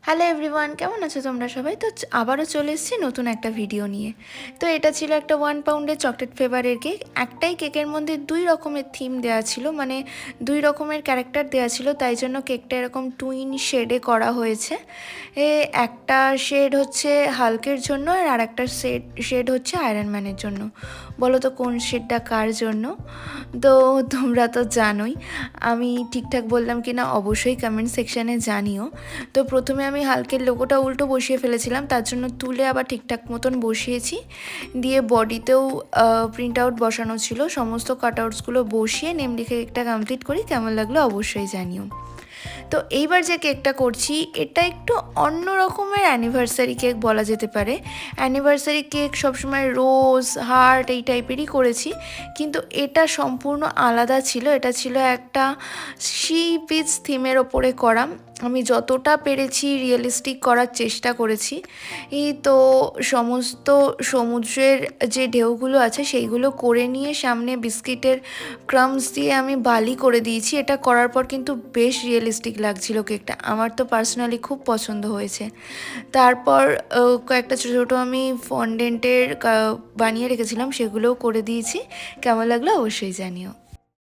Hello everyone, কেমন আছো তোমরা সবাই? তো আবারও চলে এসেছি নতুন একটা ভিডিও নিয়ে। তো এটা ছিল একটা 1 পাউন্ডের চকলেট ফ্লেভারের কেক। একটাই কেকের মধ্যে 2 রকমের থিম দেওয়া ছিল, মানে 2 রকমের ক্যারেক্টার দেওয়া ছিল, তাই জন্য কেকটা এরকম টুইন শেডে করা হয়েছে। একটা শেড হচ্ছে হাল্কের জন্য আর একটা শেড হচ্ছে আয়রন ম্যানের জন্য। বলো তো কোন শেডটা কার জন্য? তো তোমরা তো জানোই, আমি ঠিকঠাক বললাম কি না অবশ্যই কমেন্ট সেকশানে জানিও। তো প্রথমে আমি হালকের লোগোটা উল্টো বসিয়ে ফেলেছিলাম, তার জন্য তুলে আবার ঠিকঠাক মতন বসিয়েছি। দিয়ে বডিতেও প্রিন্ট আউট বসানো ছিল, সমস্ত কাটআউটসগুলো বসিয়ে নেম লিখে কেকটা কমপ্লিট করি। কেমন লাগলো অবশ্যই জানিও। তো এইবার যে কেকটা করছি এটা একটু অন্য রকমের অ্যানিভার্সারি কেক বলা যেতে পারে। অ্যানিভার্সারি কেক সবসময় রোজ হার্ট এই টাইপেরই করেছি, কিন্তু এটা সম্পূর্ণ আলাদা ছিল। এটা ছিল একটা সি বিচ থিমের ওপরে করা। আমি যতটা পেরেছি রিয়েলিস্টিক করার চেষ্টা করেছি। তো সমস্ত সমুদ্রের যে ঢেউগুলো আছে সেইগুলো করে নিয়ে সামনে বিস্কিটের ক্রামস দিয়ে আমি বালি করে দিয়েছি। এটা করার পর কিন্তু বেশ রিয়েলিস্টিক লাগছিল কেকটা, আমার তো পার্সোনালি খুব পছন্দ হয়েছে। তারপর কয়েকটা ছোটো ছোটো আমি ফন্ডেন্টের বানিয়ে রেখেছিলাম, সেগুলোও করে দিয়েছি। কেমন লাগলো অবশ্যই জানিও।